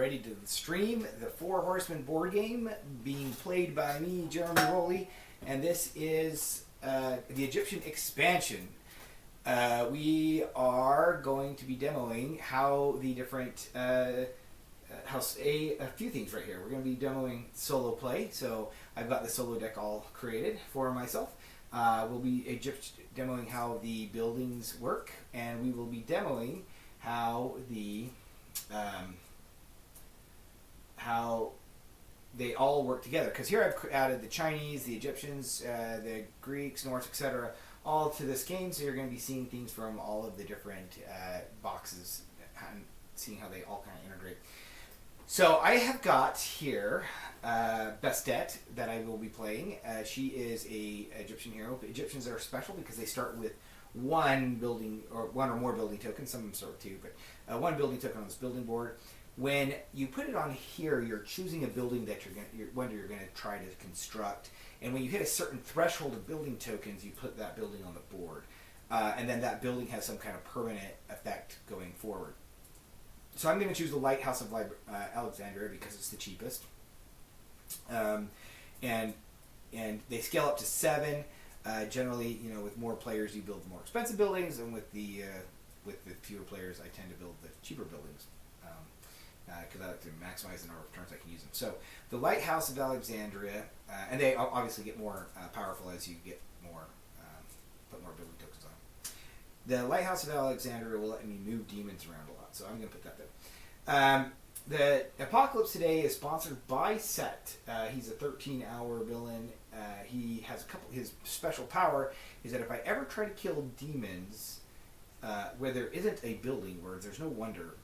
ready to stream the Four Horsemen board game being played by me, Jeremy Rowley, and this is the Egyptian expansion. We are going to be demoing how the different a few things right here. We're going to be demoing solo play, so I've got the solo deck all created for myself. We'll be demoing how the buildings work, and we will be demoing how they all work together. Because here I've added the Chinese, the Egyptians, the Greeks, Norse, etc., all to this game. So you're going to be seeing things from all of the different boxes and seeing how they all kind of integrate. So I have got here Bastet that I will be playing. She is a Egyptian hero. Egyptians are special because they start with one building or one or more building tokens. Some of them start with two, but one building token on this building board. When you put it on here, you're choosing a building that you're going to try to construct. And when you hit a certain threshold of building tokens, you put that building on the board, and then that building has some kind of permanent effect going forward. So I'm going to choose the Lighthouse of Alexandria because it's the cheapest. And they scale up to 7. Generally, with more players, you build more expensive buildings, and with the fewer players, I tend to build the cheaper buildings because I like to maximize the number of turns I can use them. So the Lighthouse of Alexandria, and they obviously get more powerful as you get more put more building tokens on. The Lighthouse of Alexandria will let me move demons around a lot, so I'm going to put that there. The Apocalypse today is sponsored by Set. He's a 13-hour villain. He has his special power is that if I ever try to kill demons where there isn't a building, where there's no wonder,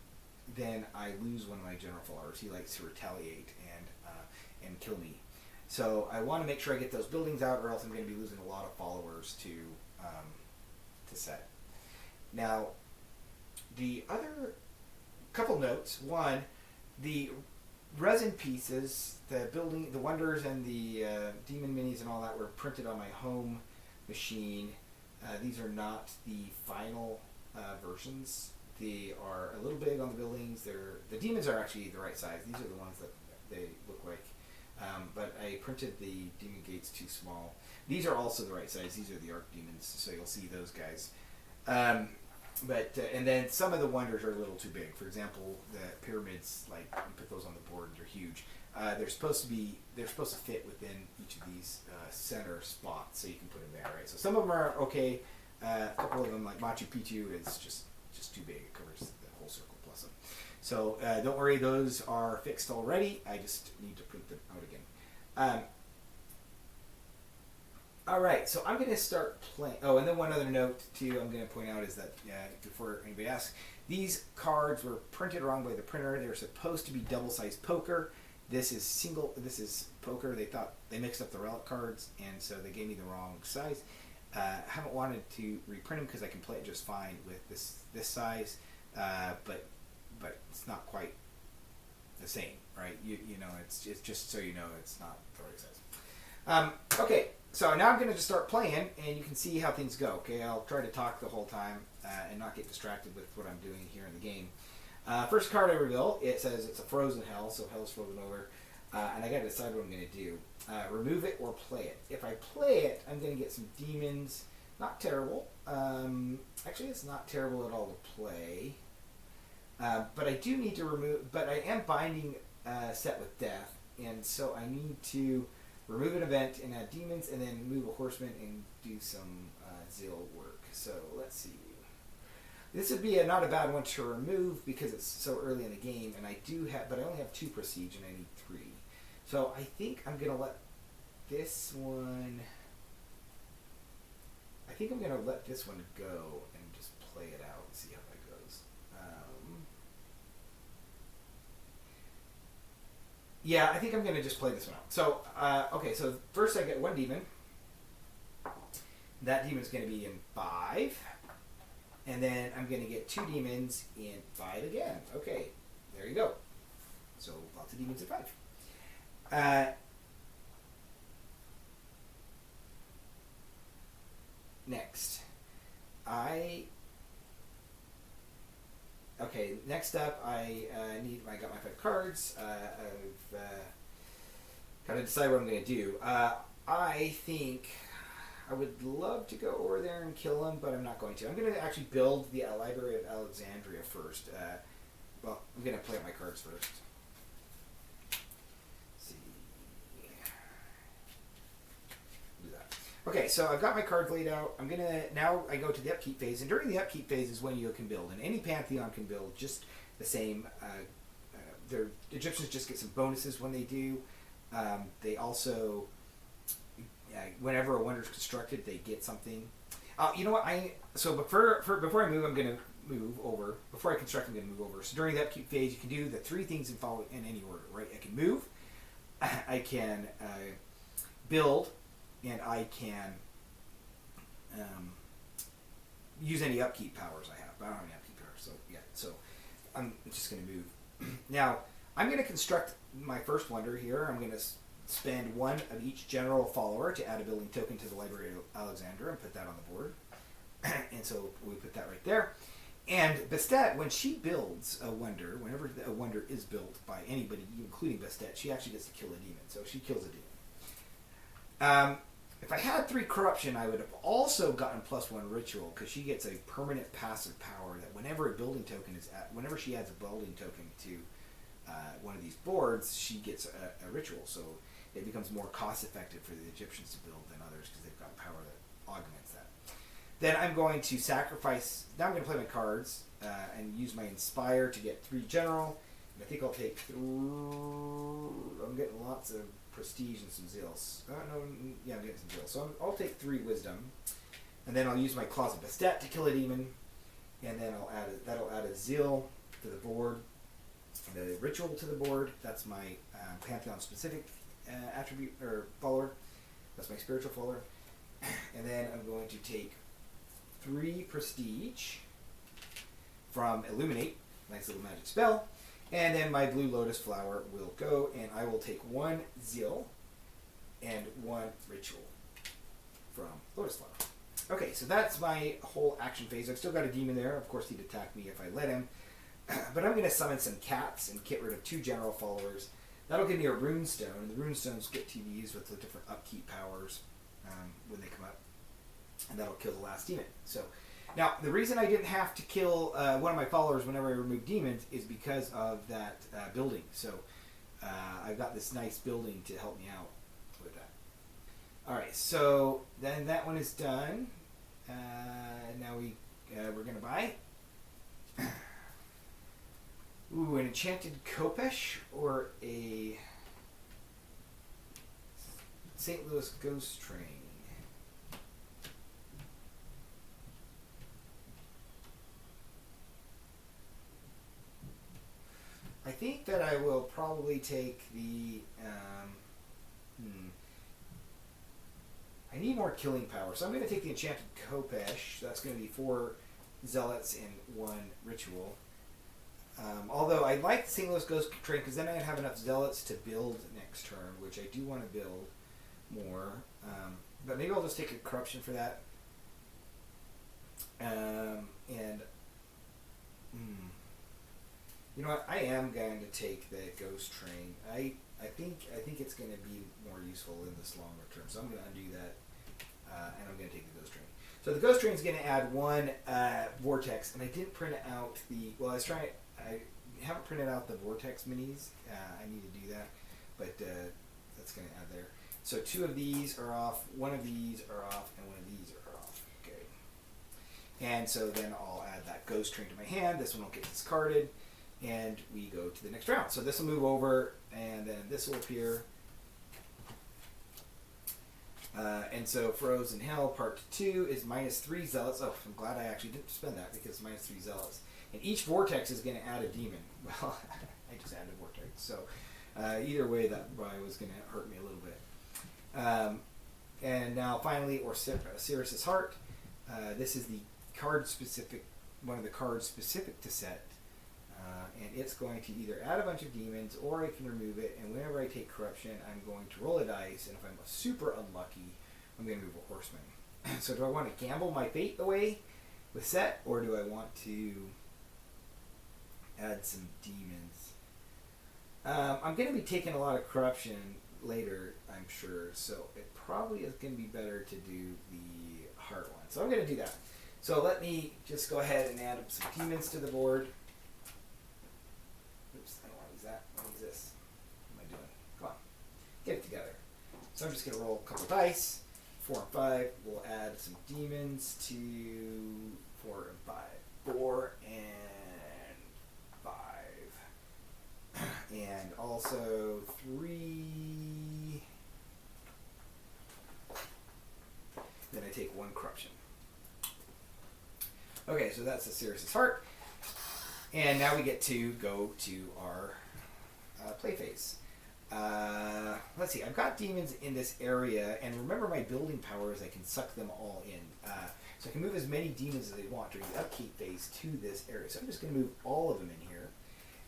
then I lose one of my general followers. He likes to retaliate and kill me. So I want to make sure I get those buildings out, or else I'm going to be losing a lot of followers to Set. Now, the other couple notes. One, the resin pieces, the wonders and the demon minis and all that were printed on my home machine. These are not the final versions. They are a little big on the buildings. The demons are actually the right size. These are the ones that they look like. But I printed the demon gates too small. These are also the right size. These are the archdemons, so you'll see those guys. And then some of the wonders are a little too big. For example, the pyramids, like you put those on the board, they're huge. They're supposed to fit within each of these center spots, so you can put them there, right? So some of them are okay. A couple of them, like Machu Picchu, is just too big. It covers the whole circle plus them. So don't worry, those are fixed already. I just need to print them out again. All right, so I'm going to start playing. Oh, and then one other note, too, I'm going to point out is that, before anybody asks, these cards were printed wrong by the printer. They're supposed to be double-sized poker. This is poker. They mixed up the relic cards, and so they gave me the wrong size. I haven't wanted to reprint them because I can play it just fine with this size, but it's not quite the same, right? It's just so you know it's not the right size. Okay. So now I'm going to just start playing, and you can see how things go. Okay, I'll try to talk the whole time and not get distracted with what I'm doing here in the game. First card I reveal, it says it's a frozen hell, so hell's frozen over, and I got to decide what I'm going to do. Remove it or play it. If I play it, I'm going to get some demons. Not terrible. Actually, it's not terrible at all to play. But I do need to remove. But I am binding Set with death, and so I need to remove an event and add demons, and then move a horseman and do some zeal work. So let's see. This would be not a bad one to remove because it's so early in the game, and but I only have 2 prestige and I need 3. So I think I'm gonna let this one. I think I'm gonna let this one go and just play it out and see how that goes. Yeah, I think I'm going to just play this one out. So, okay, so first I get 1 demon. That demon's going to be in 5. And then I'm going to get 2 demons in 5 again. Okay, there you go. So, lots of demons in 5. Next. Okay, next up, I got my 5 cards. I've got to decide what I'm going to do. I think I would love to go over there and kill him, but I'm not going to. I'm going to actually build the Library of Alexandria first. Well, I'm going to play out my cards first. Let's see. Do that. Okay, so I've got my cards laid out. Now I go to the upkeep phase, and during the upkeep phase is when you can build, and any Pantheon can build just the same. The Egyptians just get some bonuses when they do. They also, whenever a wonder is constructed, they get something. You know what? Before I move, I'm going to move over. Before I construct, I'm going to move over. So during the upkeep phase, you can do the 3 things in any order, right? I can move, I can build, and I can use any upkeep powers I have. But I don't have any upkeep powers, so yeah. So I'm just going to move. Now, I'm going to construct my first wonder here. I'm going to spend 1 of each general follower to add a building token to the Library of Alexandria and put that on the board. And so we put that right there. And Bastet, when she builds a wonder, whenever a wonder is built by anybody, including Bastet, she actually gets to kill a demon. So she kills a demon. If I had 3 corruption, I would have also gotten +1 ritual, because she gets a permanent passive power that whenever a building token whenever she adds a building token to one of these boards, she gets a ritual. So it becomes more cost effective for the Egyptians to build than others because they've got power that augments that. Then I'm going to sacrifice. Now I'm going to play my cards and use my Inspire to get 3 general. And I think I'll take. I'm getting lots of prestige and some zeal. I'm getting some zeal. So I'll take 3 wisdom, and then I'll use my Claws of Bastet to kill a demon, and then that'll add a zeal to the board, and a ritual to the board. That's my Pantheon specific attribute or follower. That's my spiritual follower, and then I'm going to take 3 prestige from Illuminate, nice little magic spell. And then my Blue Lotus Flower will go, and I will take 1 zeal and 1 ritual from Lotus Flower. Okay, so that's my whole action phase. I've still got a demon there. Of course, he'd attack me if I let him. But I'm going to summon some cats and get rid of 2 general followers. That'll give me a runestone, and the runestones get to be used with the different upkeep powers when they come up. And that'll kill the last demon. So now, the reason I didn't have to kill one of my followers whenever I remove demons is because of that building. So I've got this nice building to help me out with that. Alright, so then that one is done. Now we're going to buy. Ooh, an enchanted Kopesh or a St. Louis Ghost Train. I think that I will probably take the. I need more killing power, so I'm going to take the enchanted Kopesh. That's going to be 4 zealots and 1 ritual. Although I like the St. Louis Ghost Train because then I'd have enough zealots to build next turn, which I do want to build more. But maybe I'll just take a corruption for that. You know what? I am going to take the Ghost Train. I think it's going to be more useful in this longer term. So I'm going to undo that, and I'm going to take the Ghost Train. So the Ghost Train is going to add 1 Vortex, and I didn't print out the. Well, I haven't printed out the Vortex minis. I need to do that, but that's going to add there. So 2 of these are off, 1 of these are off, and 1 of these are off. Okay. And so then I'll add that Ghost Train to my hand. This one will get discarded. And we go to the next round. So this will move over, and then this will appear. And so Frozen Hell Part 2 is -3 zealots. Oh, I'm glad I actually didn't spend that because it's -3 zealots. And each vortex is going to add a demon. Well, I just added a vortex. So either way, that probably was going to hurt me a little bit. And now finally, Osiris's Heart. This is the card specific, one of the cards specific to set. And it's going to either add a bunch of demons or I can remove it. And whenever I take corruption, I'm going to roll a dice. And if I'm super unlucky, I'm going to move a Horseman. So do I want to gamble my fate away with set, or do I want to add some demons. I'm going to be taking a lot of corruption later, I'm sure, so it probably is going to be better to do the heart one. So I'm going to do that. So let me just go ahead and add some demons to the board. Oops, I don't want to use that. I want to use this. What am I doing? Come on. Get it together. So I'm just going to roll a couple dice. 4 and 5. We'll add some demons to 4 and 5. 4 and 5. And also 3. Then I take 1 corruption. Okay, so that's the Sirius's heart. And now we get to go to our play phase. Let's see, I've got demons in this area, and remember my building powers, I can suck them all in. So I can move as many demons as I want during the upkeep phase to this area. So I'm just going to move all of them in here.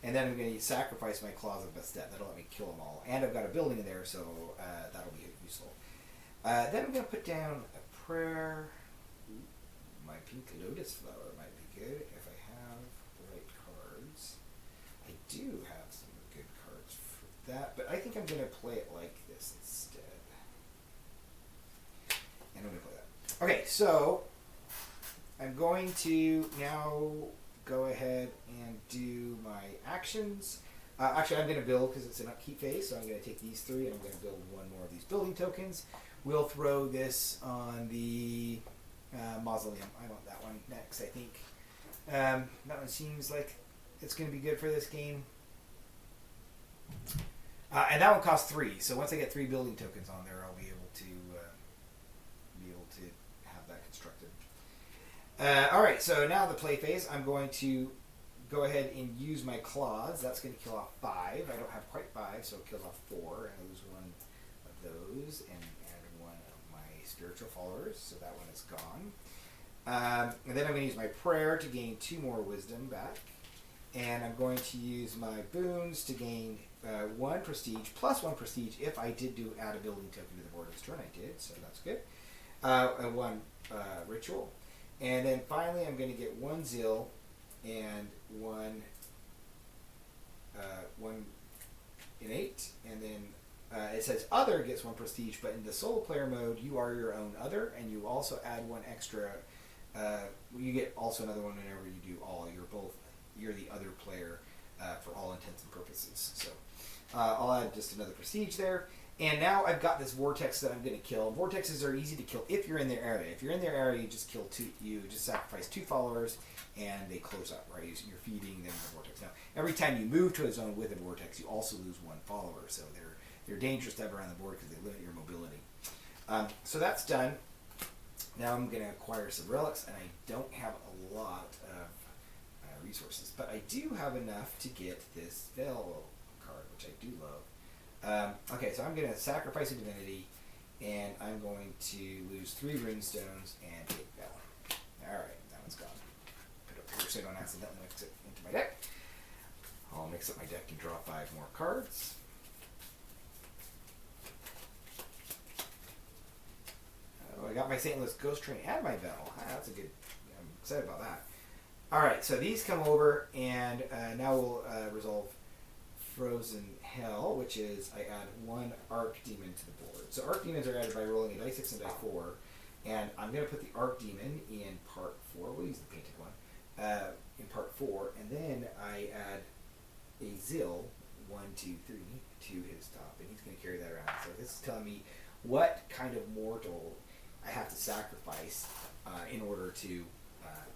And then I'm going to sacrifice my Claws of Bastet. That'll let me kill them all. And I've got a building in there, so that'll be useful. Then I'm going to put down a prayer. My pink lotus flower might be good if I have the right cards. I do have some good cards for that, but I think I'm going to play it like this instead. And I'm going to play that. Okay, so I'm going to now go ahead and do my actions. Actually, I'm going to build because it's an upkeep phase, so I'm going to take these 3 and I'm going to build 1 more of these building tokens. We'll throw this on the mausoleum. I want that one next, I think. That one seems like it's going to be good for this game. And that one costs 3, so once I get 3 building tokens on there, I'll be able to have that constructed. Alright, so now the play phase, I'm going to go ahead and use my claws. That's going to kill off 5. I don't have quite 5, so it kills off 4, and I lose 1 of those, and add 1 of my spiritual followers, so that one is gone. And then I'm going to use my prayer to gain 2 more wisdom back. And I'm going to use my boons to gain 1 prestige plus 1 prestige if I did add a building token to the board this turn. I did, so that's good. And 1 ritual. And then finally I'm going to get 1 zeal and 1 innate. And then it says other gets 1 prestige, but in the solo player mode you are your own other, and you also add 1 extra. You get also another one whenever you do all. You're the other player for all intents and purposes. So I'll add just another prestige there. And now I've got this vortex that I'm going to kill. Vortexes are easy to kill if you're in their area. If you're in their area, you just kill 2. You just sacrifice 2 followers, and they close up. Right? You're feeding them the vortex. Now, every time you move to a zone with a vortex, you also lose 1 follower. So they're dangerous to have around the board because they limit your mobility. So that's done. Now I'm going to acquire some relics, and I don't have a lot of resources, but I do have enough to get this Veil card, which I do love. Okay, so I'm going to sacrifice a divinity, and I'm going to lose 3 runestones and take Veil. Alright, that one's gone. Put it up here so I don't accidentally mix it into my deck. I'll mix up my deck and draw 5 more cards. Oh, I got my St. Louis Ghost Train and my Veil. That's a good... I'm excited about that. Alright, so these come over, and now we'll resolve Frozen Hell, which is I add 1 Arc Demon to the board. So Arc Demons are added by rolling a die 6 and die 4, and I'm going to put the Arc Demon in part 4. We'll use the painted one in part 4, and then I add a Zil, 1, 2, 3, to his top, and he's going to carry that around. So this is telling me what kind of mortal I have to sacrifice in order to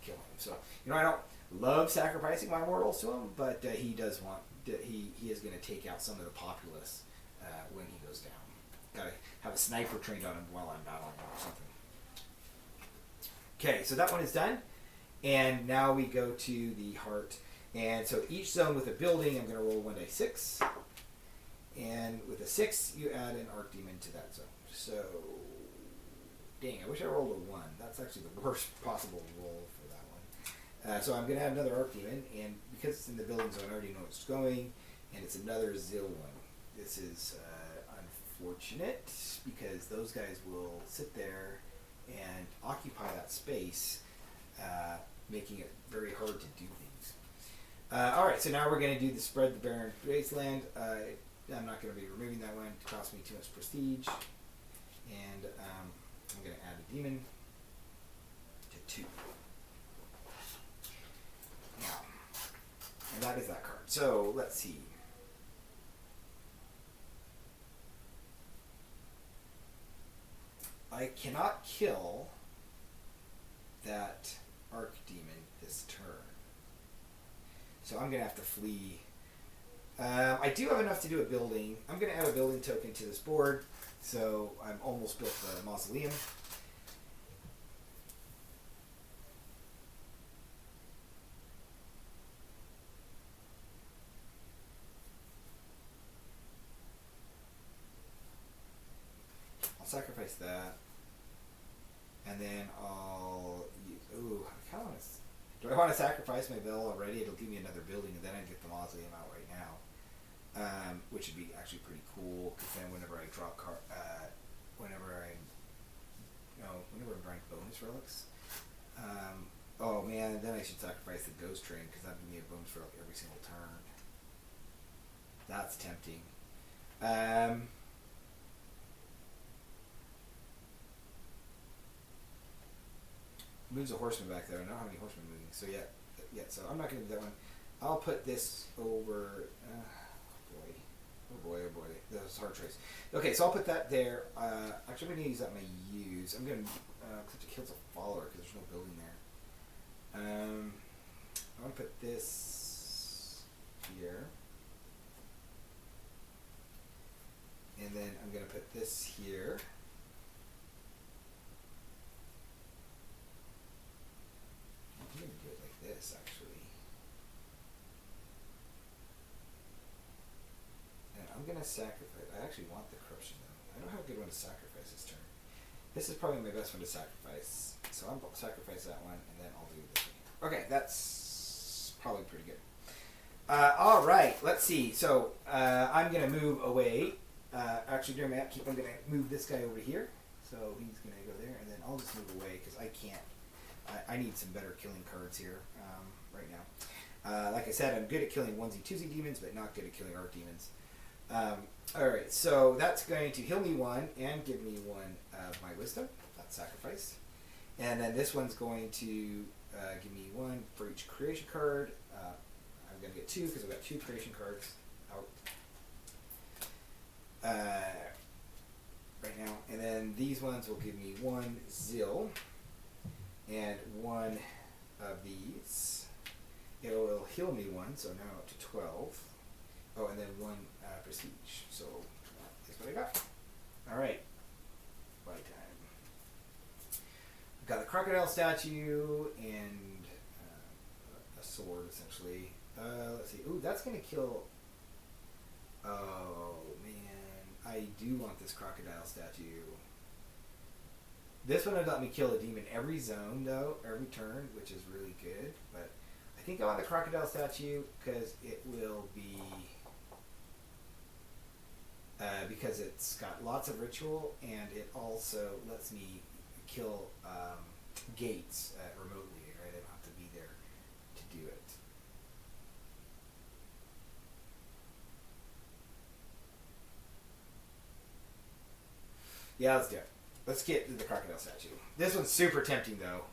kill him. So, I don't love sacrificing my mortals to him, but he does want... He is going to take out some of the populace when he goes down. Got to have a sniper trained on him while I'm battling him or something. Okay, so that one is done. And now we go to the heart. And so each zone with a building, I'm going to roll 1 die 6. And with a 6, you add an Arc Demon to that zone. So, dang, I wish I rolled a 1. That's actually the worst possible roll for that one. So I'm going to add another Arc Demon, and because it's in the building zone, I already know it's going, and it's another Zil one. This is unfortunate, because those guys will sit there and occupy that space, making it very hard to do things. Alright, so now we're going to do the spread the barren wasteland. I'm not going to be removing that one. It costs me too much prestige. And I'm going to add a demon to 2. Now, and that is that card. So, let's see. I cannot kill that Archdemon this turn. So I'm going to have to flee. I do have enough to do a building. I'm going to add a building token to this board. So I'm almost built the mausoleum. I'll sacrifice that. And then I'll use... Ooh, I kind of want to... Do I want to sacrifice my Bell already? It'll give me another building, and then I get the mausoleum out right now, which would be actually pretty cool. Because then whenever I draw whenever I'm drawing bonus relics, oh man, then I should sacrifice the Ghost Train because that'd give me a bonus relic every single turn. That's tempting. Moves a horseman back there. I don't have any horsemen moving, so yeah. So I'm not going to do that one. I'll put this over. Oh boy. That's a hard choice. Okay, so I'll put that there. Actually, I'm going to use that in my use. I'm going to have to kill a follower because there's no building there. I'm going to put this here, and then I'm going to put this here. I'm going to do it like this, actually. And I'm going to sacrifice... I actually want the corruption, though. I don't have a good one to sacrifice this turn. This is probably my best one to sacrifice. So I'm going to sacrifice that one, and then I'll do this one. Okay, that's probably pretty good. Alright, let's see. So, I'm going to move away. Actually, during my upkeep, I'm going to move this guy over here. So he's going to go there, and then I'll just move away, because I can't... I need some better killing cards here right now. Like I said, I'm good at killing onesie twosie demons, but not good at killing archdemons. Alright, so that's going to heal me 1 and give me 1 of my wisdom. That's sacrifice. And then this one's going to give me 1 for each creation card. I'm going to get 2 because I've got 2 creation cards out right now. And then these ones will give me 1 Zil. And 1 of these, it will heal me 1, so now up to 12. Oh, and then 1 prestige. So that's what I got. All right, buy time. I've got a crocodile statue and a sword, essentially. Let's see. Ooh, that's gonna kill. Oh man, I do want this crocodile statue. This one would let me kill a demon every zone, though, every turn, which is really good. But I think I want the crocodile statue because it will be... because it's got lots of ritual, and it also lets me kill gates remotely, right? I don't have to be there to do it. Yeah, let's do it. Let's get the crocodile statue. This one's super tempting, though.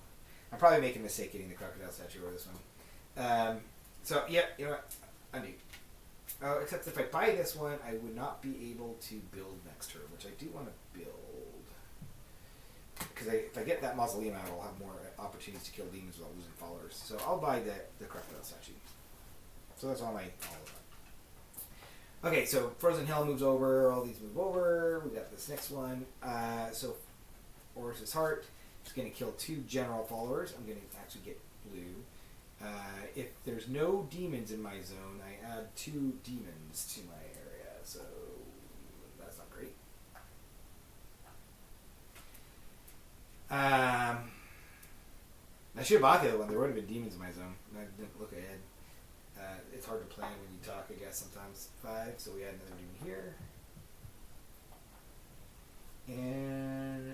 I'm probably making a mistake getting the crocodile statue over this one. So, yeah, you know what? Undo. Oh, except if I buy this one, I would not be able to build next turn, which I do want to build. Because if I get that mausoleum out, I'll have more opportunities to kill demons without losing followers. So I'll buy the crocodile statue. So that's all of that. Okay, so Frozen Hill moves over, all these move over, we got this next one. So Orus's Heart is going to kill 2 general followers. I'm going to actually get blue. If there's no demons in my zone, I add 2 demons to my area, so that's not great. I should have bought the other one. There would have been demons in my zone. I didn't look ahead. It's hard to plan when you talk, I guess, sometimes. 5, so we add another demon here. And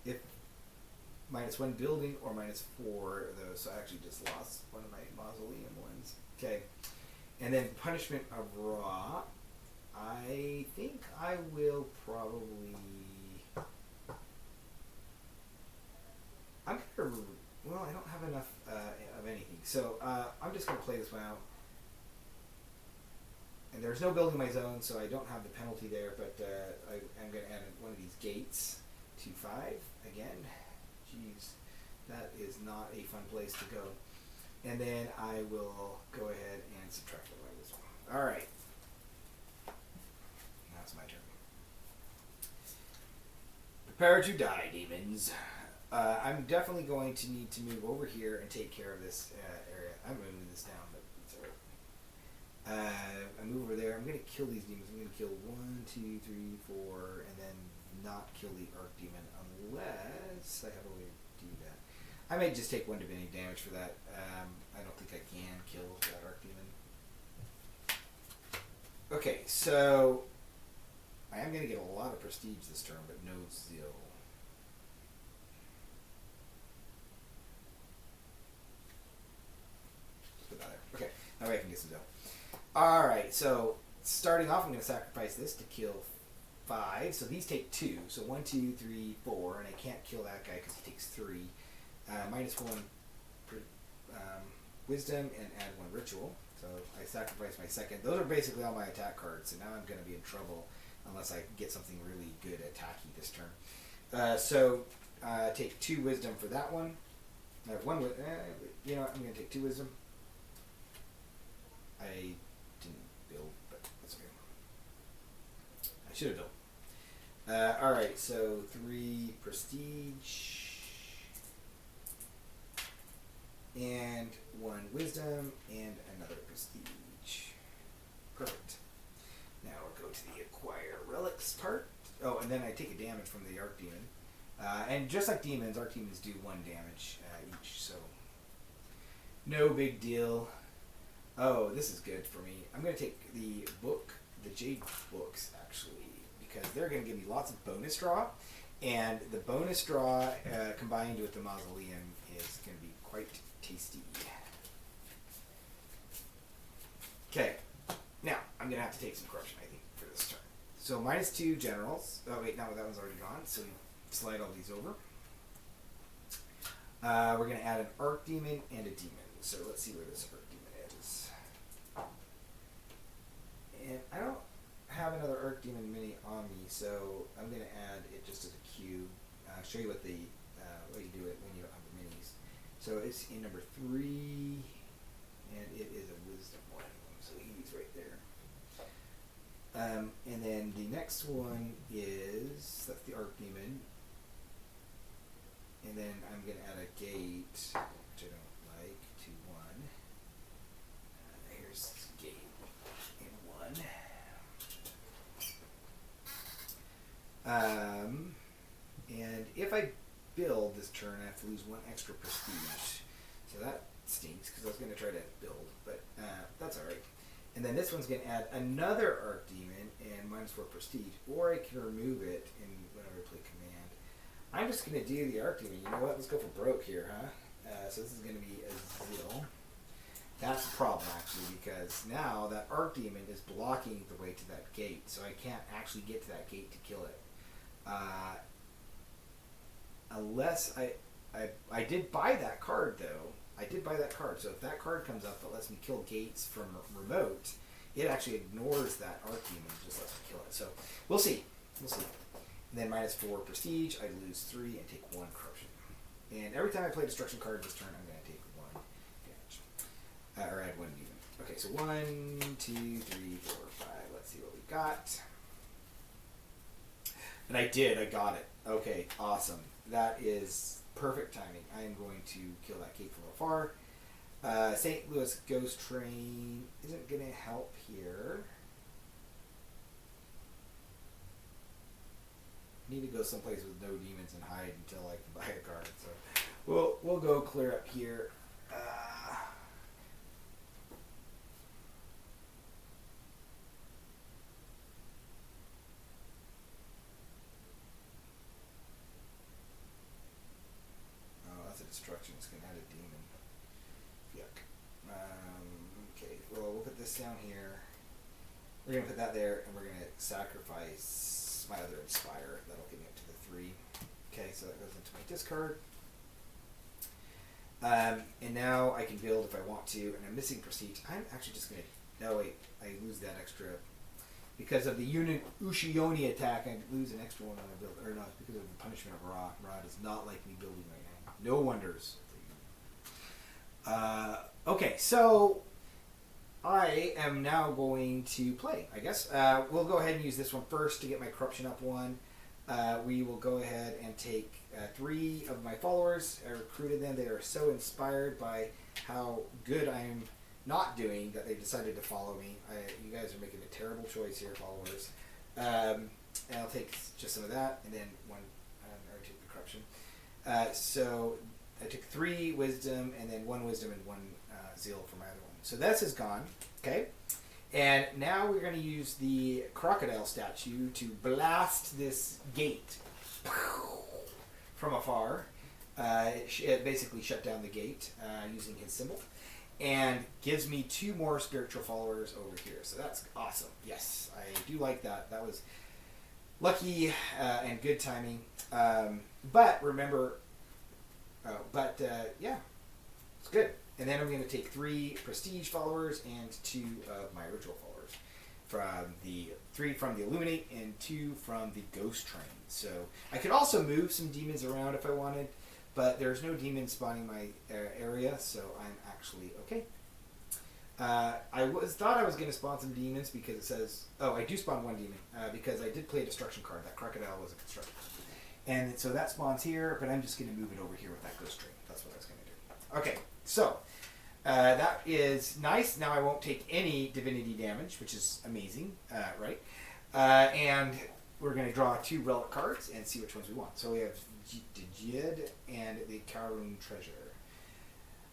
if -1 building or -4 of those. So I actually just lost one of my mausoleum ones. Okay. And then punishment of raw. I think I will probably. I'm gonna. Well, I don't have enough of anything, so I'm just gonna play this one out. And there's no building my zone, so I don't have the penalty there. But I'm gonna add one of these gates to 5 again. Jeez, that is not a fun place to go. And then I will go ahead and subtract one by this one. All right. That's my turn. Prepare to die, demons. I'm definitely going to need to move over here and take care of this area. I'm moving this down, but it's alright. I move over there. I'm going to kill these demons. I'm going to kill 1, 2, 3, 4, and then not kill the Arc Demon unless I have a way to do that. I may just take 1 divinity damage for that. I don't think I can kill that Arc Demon. Okay, so I am going to get a lot of prestige this turn, but no zeal. Put that there. Okay, that way I can get some zeal. Alright, so starting off, I'm going to sacrifice this to kill 5. So these take 2. So 1, 2, 3, 4, and I can't kill that guy because he takes 3. -1 wisdom and add 1 ritual. So I sacrifice my second. Those are basically all my attack cards, so now I'm going to be in trouble unless I get something really good attacking this turn. So take 2 wisdom for that one. I have 1 you know what, I'm going to take 2 wisdom. I didn't build, but that's okay. I should have built. Alright, so 3 prestige. And 1 wisdom and another prestige. Perfect. Now we'll go to the acquire relics part. Oh, and then I take a damage from the Arc Demon. And just like demons, Arc Demons do 1 damage each, so no big deal. Oh, this is good for me. I'm going to take the book, the Jade books, actually, because they're going to give me lots of bonus draw. And the bonus draw combined with the mausoleum is going to be quite tasty. Okay, now I'm going to have to take some corruption, I think, for this turn. So -2 generals. Oh, wait, no, that one's already gone, so we slide all these over. We're going to add an Arc Demon and a Demon. So let's see where this Arc Demon is. And I don't have another Arc Demon mini on me, so I'm going to add it just as a cube. Show you what you do it when you don't have the minis. So it's in number 3, and it is a wisdom 1, so he's right there. And then the next one is, that's the Arc Demon. And then I'm going to add a gate, which I don't like, to 1. Here's gate in 1. And if I build this turn, I have to lose 1 extra prestige. So that stinks, because I was going to try to build, but that's alright. And then this one's going to add another Arc Demon and -4 prestige, or I can remove it in whenever I play command. I'm just going to do the Arc Demon. You know what? Let's go for broke here, huh? So this is going to be a zeal. That's a problem, actually, because now that Arc Demon is blocking the way to that gate, so I can't actually get to that gate to kill it. Unless I did buy that card, though. I did buy that card, so if that card comes up that lets me kill gates from remote, it actually ignores that Arc Demon and just lets me kill it. So we'll see. We'll see. And then -4 prestige, I lose 3 and take 1 corruption. And every time I play destruction card this turn, I'm going to take 1 damage. Or add 1 even. Okay, so 1, 2, 3, 4, 5. Let's see what we got. And I did. I got it. Okay, awesome. That is perfect timing. I am going to kill that gate from afar. St. Louis Ghost Train isn't going to help here. Need to go someplace with no demons and hide until I can buy a card. So we'll go clear up here. destruction. It's going to add a demon. Yuck. Okay, well, we'll put this down here. We're going to put that there, and we're going to sacrifice my other Inspire. That'll get me up to the 3. Okay, so that goes into my discard. And now I can build if I want to, and I'm missing Prestige. I'm actually just going to... No, wait, I lose that extra... Because of the Ushioni attack, I lose an extra one on a build. Or no, it's because of the punishment of Ra. Ra does not like me building right now. No wonders. Okay, so I am now going to play, I guess. We'll go ahead and use this one first to get my corruption up 1. We will go ahead and take 3 of my followers. I recruited them. They are so inspired by how good I am not doing that they decided to follow me. You guys are making a terrible choice here, followers. And I'll take just some of that, and then one, or take the corruption. So I took 3 wisdom, and then 1 wisdom and 1 zeal for my other one. So this is gone, okay? And now we're going to use the crocodile statue to blast this gate from afar. It basically shut down the gate using his symbol. And gives me 2 more spiritual followers over here. So that's awesome. Yes, I do like that. That was lucky and good timing. But remember, yeah, it's good. And then I'm going to take 3 prestige followers and 2 of my ritual followers. From the 3 from the Illuminate and 2 from the Ghost Train. So I could also move some demons around if I wanted. But there's no demons spawning my area, so I'm actually okay. I thought I was going to spawn some demons because it says... Oh, I do spawn 1 demon because I did play a destruction card. That crocodile was a constructor. And so that spawns here, but I'm just going to move it over here with that ghost train. That's what I was going to do. Okay, so that is nice. Now I won't take any divinity damage, which is amazing, right? And we're going to draw 2 relic cards and see which ones we want. So we have Djid and the Karun Treasure.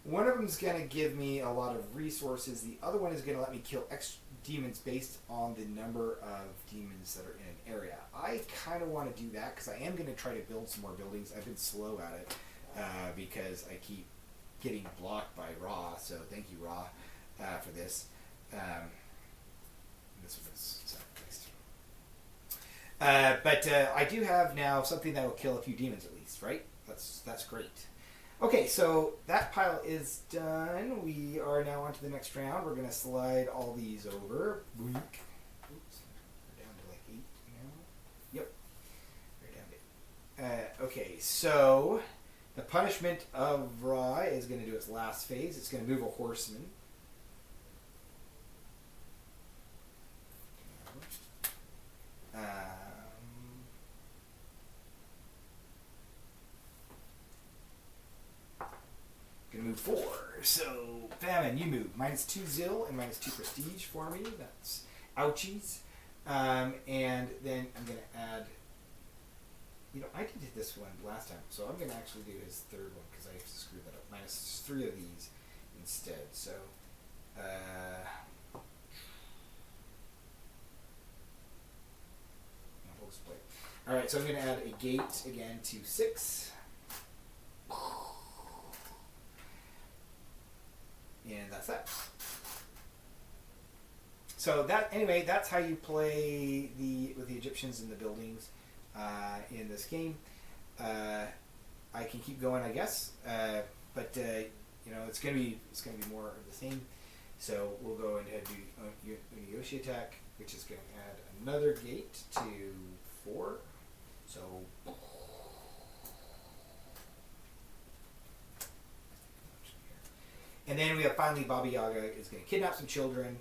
One of them is going to give me a lot of resources. The other one is going to let me kill X demons based on the number of demons that are in an area. I kind of want to do that because I am going to try to build some more buildings. I've been slow at it because I keep getting blocked by Ra. So thank you, Ra, for this. This was sacrificed. But I do have now something that will kill a few demons at least, right? That's great. Okay, so that pile is done. We are now on to the next round. We're going to slide all these over. Boink. Oops, we're down to like 8 now. Yep, we're down to 8. Okay, so the punishment of Ra is going to do its last phase. It's going to move a Horseman. Gonna move 4. So, Famine, you move. -2 Zil and -2 Prestige for me. That's ouchies. And then I'm gonna add. You know, I did this one last time, so I'm gonna actually do his 3rd one because I have to screw that up. -3 of these instead. So, we'll split. All right, so I'm gonna add a gate again to 6. And that's that. So that anyway, that's how you play with the Egyptians in the buildings in this game. I can keep going, I guess, but you know it's gonna be more of the same. So we'll go ahead and do Yoshi attack, which is going to add another gate to 4. So. And then we have finally Baba Yaga is going to kidnap some children.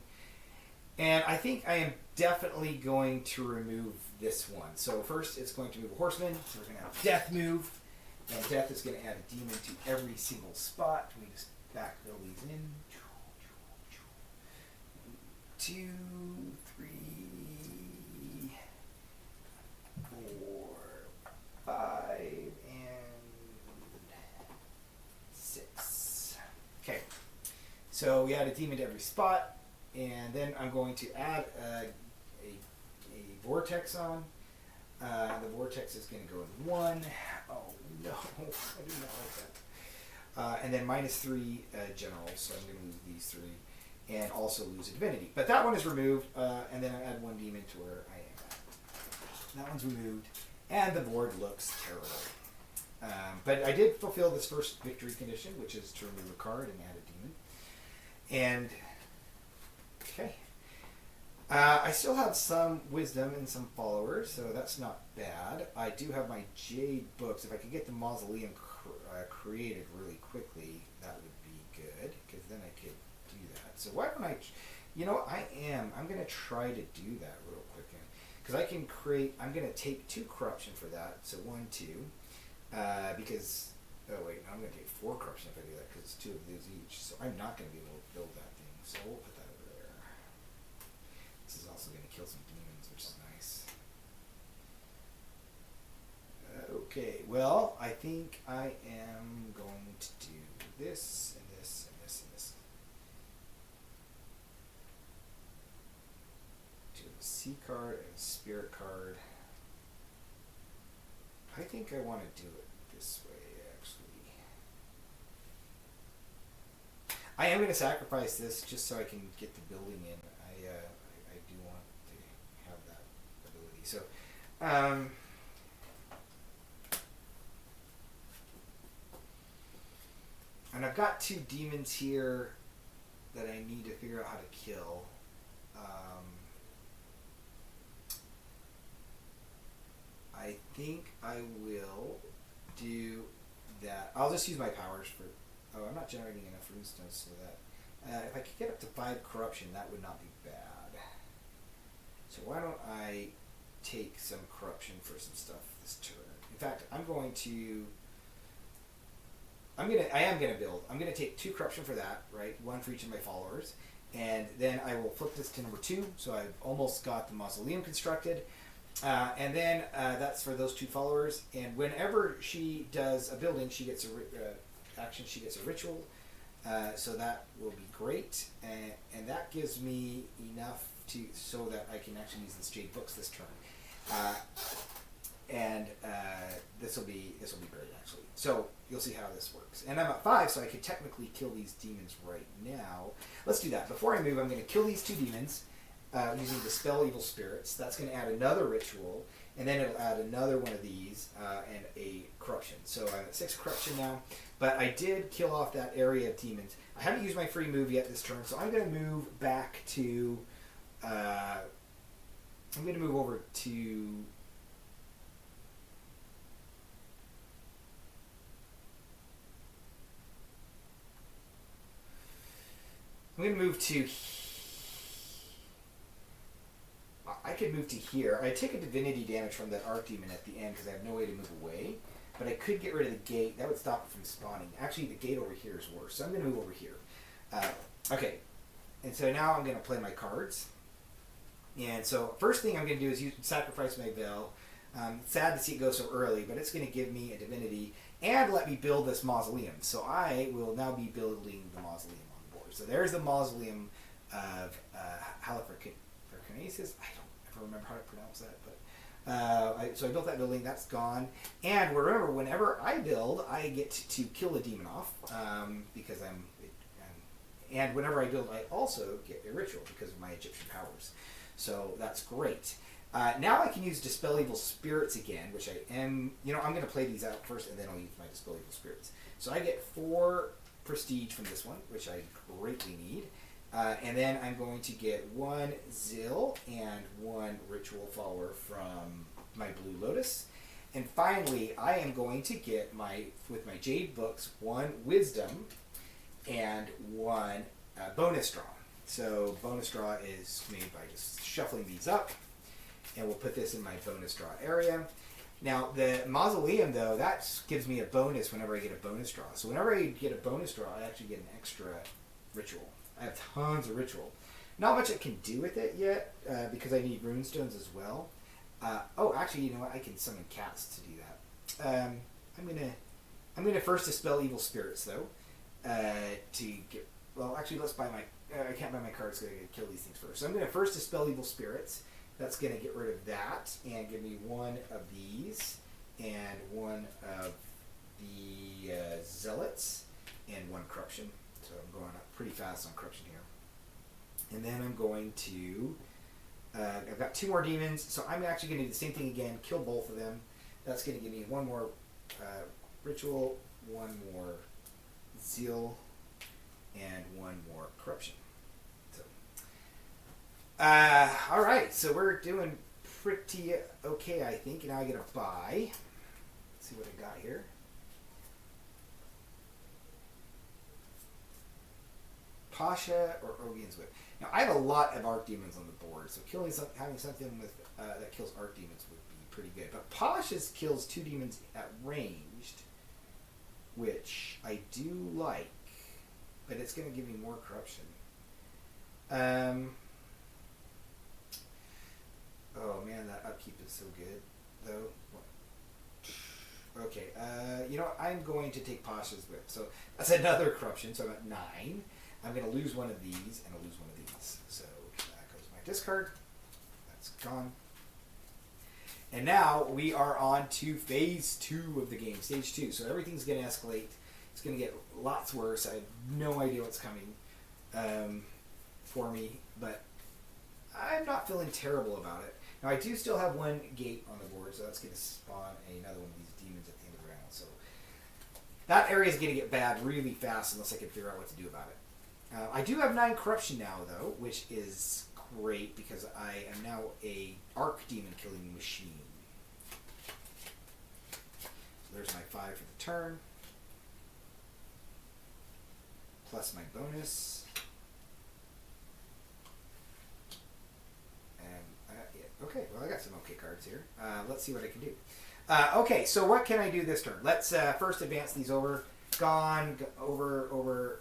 And I think I am definitely going to remove this one. So first it's going to move a Horseman. So we're going to have Death move. And Death is going to add a demon to every single spot. We just backfill these in. 2, 3, 4, 5, and 6. Okay. So we add a demon to every spot, and then I'm going to add a vortex on. The vortex is going to go in 1. Oh no, I do not like and then -3 generals. So I'm going to lose these 3, and also lose a divinity. But that one is removed, and then I add 1 demon to where I am at. That one's removed, and the board looks terrible. But I did fulfill this first victory condition, which is to remove a card and add a demon. And okay. I still have some wisdom and some followers, so that's not bad. I do have my Jade books. If I could get the mausoleum created really quickly, that would be good, because then I could do that. So why don't I, I'm going to try to do that real quick. Because I can create, I'm going to take 2 corruption for that, so 1, 2. Because, oh wait, no, I'm going to take 4 corruption if I do that, because it's 2 of these each. So I'm not going to be able to build that thing, so we'll put that over there. This is also going to kill some demons, which is nice. Okay, well, I think I am going to do this, and this, and this, and this. Do a C card and a spirit card. I think I want to do it this way, actually. I am going to sacrifice this just so I can get the building in. I do want to have that ability. So, and I've got 2 demons here that I need to figure out how to kill. I think I will do that. I'll just use my powers for... Oh, I'm not generating enough runestones so that... if I could get up to 5 corruption, that would not be bad. So why don't I take some corruption for some stuff this turn. In fact, I am going to build. I'm going to take 2 corruption for that, right? 1 for each of my followers. And then I will flip this to number 2, so I've almost got the mausoleum constructed. And then that's for those 2 followers. And whenever she does a building, she gets a action. She gets a ritual. So that will be great. And that gives me enough so that I can actually use this Jade books this turn. This will be great actually. So you'll see how this works. And I'm at 5, so I could technically kill these demons right now. Let's do that. Before I move, I'm going to kill these 2 demons. Using Dispel Evil Spirits. That's going to add another ritual, and then it'll add another one of these, and a corruption. So I'm at 6 corruption now, but I did kill off that area of demons. I haven't used my free move yet this turn, so I'm going to move back to, I'm going to move over to, I could move to here. I take a divinity damage from that Archdemon at the end because I have no way to move away. But I could get rid of the gate. That would stop it from spawning. Actually, the gate over here is worse. So I'm going to move over here. Okay. And so now I'm going to play my cards. And so first thing I'm going to do is sacrifice my Veil. Sad to see it go so early, but it's going to give me a divinity and let me build this mausoleum. So I will now be building the mausoleum on the board. So there's the mausoleum of Halicarnassus. I don't remember how to pronounce that, but so I built that building. That's gone. And remember, whenever I build, I get to kill a demon off because and whenever I build, I also get a ritual because of my Egyptian powers. So that's great. Now I can use Dispel Evil Spirits again, which I am. I'm going to play these out first, and then I'll use my Dispel Evil Spirits. So I get 4 prestige from this one, which I greatly need. And then I'm going to get 1 Zil and 1 Ritual Follower from my Blue Lotus. And finally, I am going to get with my Jade books, 1 Wisdom and 1 bonus draw. So bonus draw is made by just shuffling these up. And we'll put this in my bonus draw area. Now, the Mausoleum, though, that gives me a bonus whenever I get a bonus draw. So whenever I get a bonus draw, I actually get an extra ritual. I have tons of ritual. Not much I can do with it yet because I need runestones as well. Actually, you know what? I can summon cats to do that. I'm gonna first dispel evil spirits though. Let's buy my. I can't buy my cards. So I gotta kill these things first. So I'm gonna first dispel evil spirits. That's gonna get rid of that and give me 1 of these and 1 of the zealots. and 1 corruption. So I'm going up pretty fast on corruption here. And then I'm going to, I've got 2 more demons, so I'm actually going to do the same thing again, kill both of them. That's going to give me 1 more ritual, 1 more zeal, and 1 more corruption. So, all right, so we're doing pretty okay, I think. Now I get a buy. Let's see what I got here. Pasha or Ogien's Whip. Now I have a lot of archdemons on the board, so having something with that kills archdemons would be pretty good. But Pasha's kills 2 demons at ranged, which I do like, but it's going to give me more corruption. Oh man, that upkeep is so good, though. Okay, you know, I'm going to take Pasha's Whip. So that's another corruption, so I'm at 9. I'm going to lose 1 of these, and I'll lose 1 of these. So that goes my discard. That's gone. And now we are on to phase 2 of the game, stage 2. So everything's going to escalate. It's going to get lots worse. I have no idea what's coming for me, but I'm not feeling terrible about it. Now I do still have 1 gate on the board, so that's going to spawn another one of these demons at the end of the round. So that area is going to get bad really fast unless I can figure out what to do about it. I do have 9 corruption now, though, which is great because I am now a arc demon killing machine. So there's my 5 for the turn, plus my bonus, and yeah, okay. Well, I got some okay cards here. Let's see what I can do. Okay, so what can I do this turn? Let's first advance these over. Gone, over,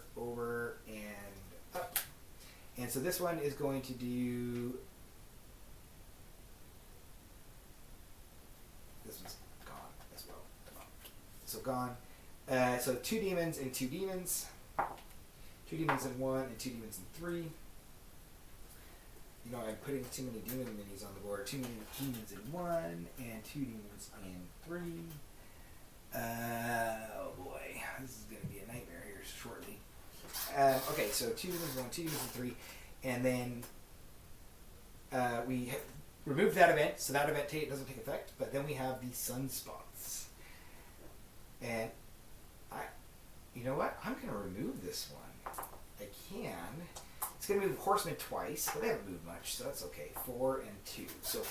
and up. And so this one is going to do... This one's gone as well. So gone. So 2 demons and 2 demons. 2 demons in 1 and 2 demons in 3. You know, I'm putting too many demon minis on the board. 2 demons in 1 and 2 demons in 3. Oh boy, this is going to be a nightmare here shortly. Okay, so 2 demons in 1, 2 demons in 3, and then we remove that event, so that event doesn't take effect, but then we have the sunspots. And you know what? I'm going to remove this one. I can. It's going to move Horsemen twice, but they haven't moved much, so that's okay. 4 and 2. So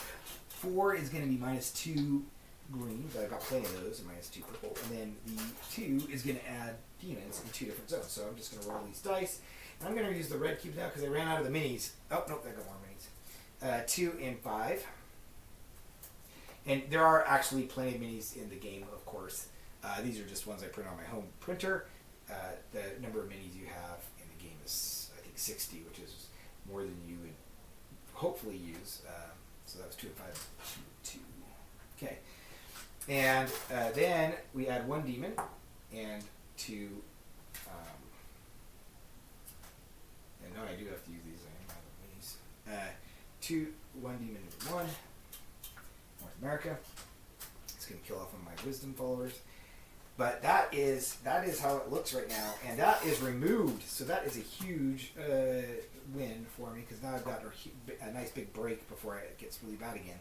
4 is going to be -2 green, but I've got plenty of those, and -2 purple. And then the 2 is going to add demons in 2 different zones. So I'm just going to roll these dice. And I'm going to use the red cubes now because I ran out of the minis. Oh, nope, I got more minis. 2 and 5. And there are actually plenty of minis in the game, of course. These are just ones I print on my home printer. The number of minis you have in the game is, I think, 60, which is more than you would hopefully use. So that was 2 and 5, 2. Okay. And then we add 1 demon and 2. And no, I do have to use these. I am out of minis. 1 demon into 1. North America. It's going to kill off one of my wisdom followers. But that is how it looks right now, and that is removed. So that is a huge win for me because now I've got a nice big break before it gets really bad again.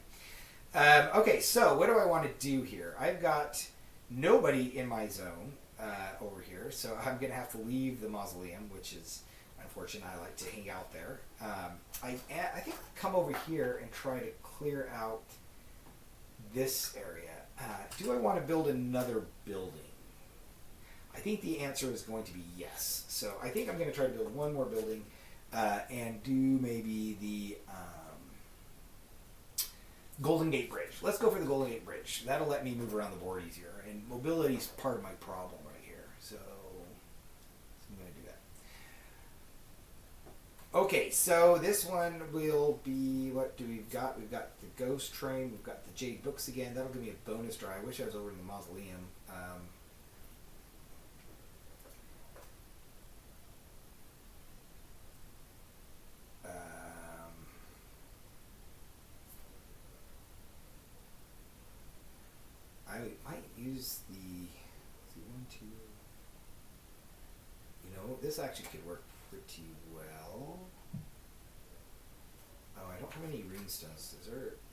Okay, so what do I want to do here? I've got nobody in my zone over here, so I'm going to have to leave the mausoleum, which is unfortunate. I like to hang out there. I think I'll come over here and try to clear out this area. Do I want to build another building? I think the answer is going to be yes. So I think I'm going to try to build 1 more building and do maybe the Golden Gate Bridge. Let's go for the Golden Gate Bridge. That'll let me move around the board easier. And mobility is part of my problem right here. So I'm going to do that. Okay, so this one will be, what do we've got? We've got the Ghost Train. We've got the Jade Books again. That'll give me a bonus draw. I wish I was over in the mausoleum. I might use the 1, 2. this actually could work pretty well. Oh, I don't have any runestones.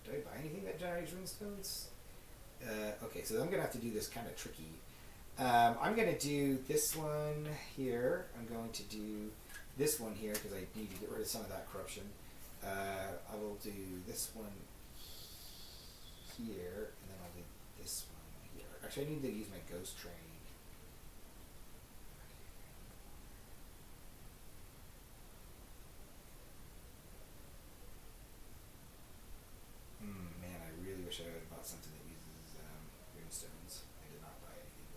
Did I buy anything that generates runestones? Okay, so I'm going to have to do this kind of tricky. I'm going to do this one here. I'm going to do this one here because I need to get rid of some of that corruption. I will do this one here, and then I'll do this one here. Actually, I need to use my ghost train. Man, I really wish I had bought something that uses runestones. I did not buy anything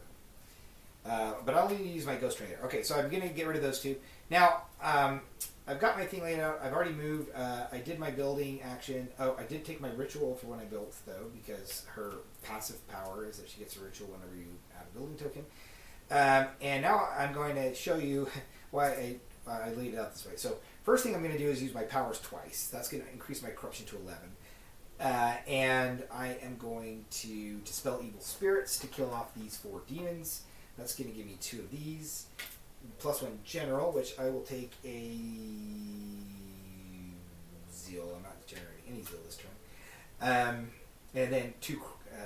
though. But I'll only use my ghost train there. Okay, so I'm going to get rid of those two. Now, I've got my thing laid out. I've already moved. I did my building action. Oh, I did take my ritual for when I built, though, because her passive power is that she gets a ritual whenever you add a building token. And now I'm going to show you why I laid it out this way. So first thing I'm going to do is use my powers twice. That's going to increase my corruption to 11. And I am going to dispel evil spirits to kill off these 4 demons. That's going to give me 2 of these. +1 general, which I will take a zeal. I'm not generating any zeal this turn. And then 2,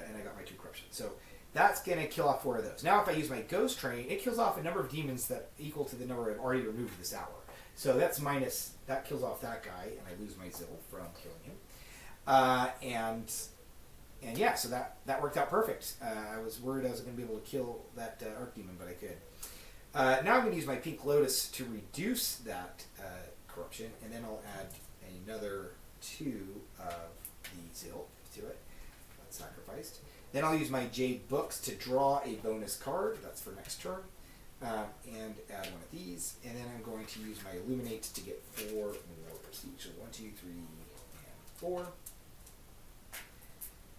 and I got my 2 corruption. So that's going to kill off 4 of those. Now if I use my ghost train, it kills off a number of demons that equal to the number I've already removed this hour. So that's minus, that kills off that guy, and I lose my zeal from killing him. And yeah, so that worked out perfect. I was worried I was going to be able to kill that archdemon, but I could. Now I'm going to use my pink lotus to reduce that corruption, and then I'll add another 2 of the zeal to it. That's sacrificed. Then I'll use my jade books to draw a bonus card. That's for next turn. And add one of these, and then I'm going to use my illuminate to get 4 more prestige. So 1, 2, 3, and 4.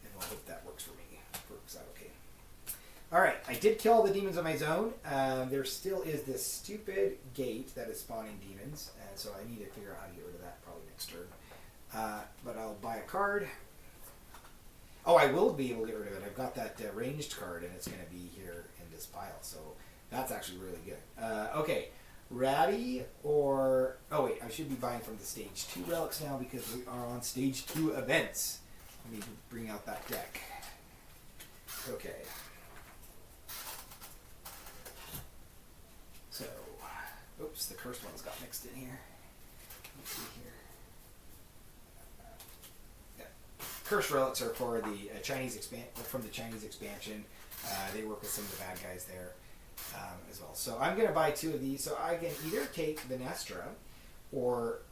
And we'll hope that works for me. Works out okay. Alright, I did kill all the demons on my zone. There still is this stupid gate that is spawning demons, and so I need to figure out how to get rid of that probably next turn. But I'll buy a card. Oh, I will be able to get rid of it. I've got that ranged card, and it's going to be here in this pile, so that's actually really good. Okay, Ratty or... Oh wait, I should be buying from the stage 2 relics now because we are on stage 2 events. Let me bring out that deck. Okay. So, oops, the cursed ones got mixed in here. Let's see here. Yeah. Cursed relics are for the Chinese from the Chinese expansion. They work with some of the bad guys there as well. So I'm going to buy 2 of these. So I can either take Venestra or...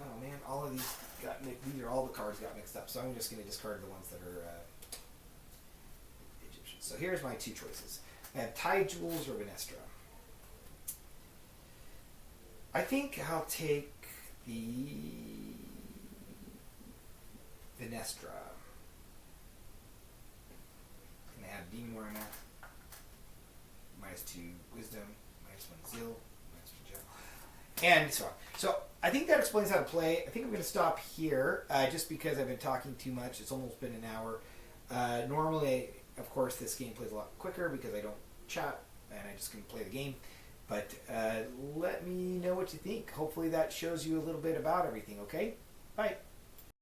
Oh man, all of these got mixed. These are all the cards got mixed up. So I'm just going to discard the ones that are Egyptian. So here's my 2 choices. I have Tide Jewels or Venestra. I think I'll take the Venestra. And add Demon where I'm at. -2 Wisdom, -1 Zeal, -1 Gem. And so on. So I think that explains how to play. I think I'm going to stop here just because I've been talking too much. It's almost been an hour. Normally, of course, this game plays a lot quicker because I don't chat and I just can play the game. But let me know what you think. Hopefully that shows you a little bit about everything, okay? Bye.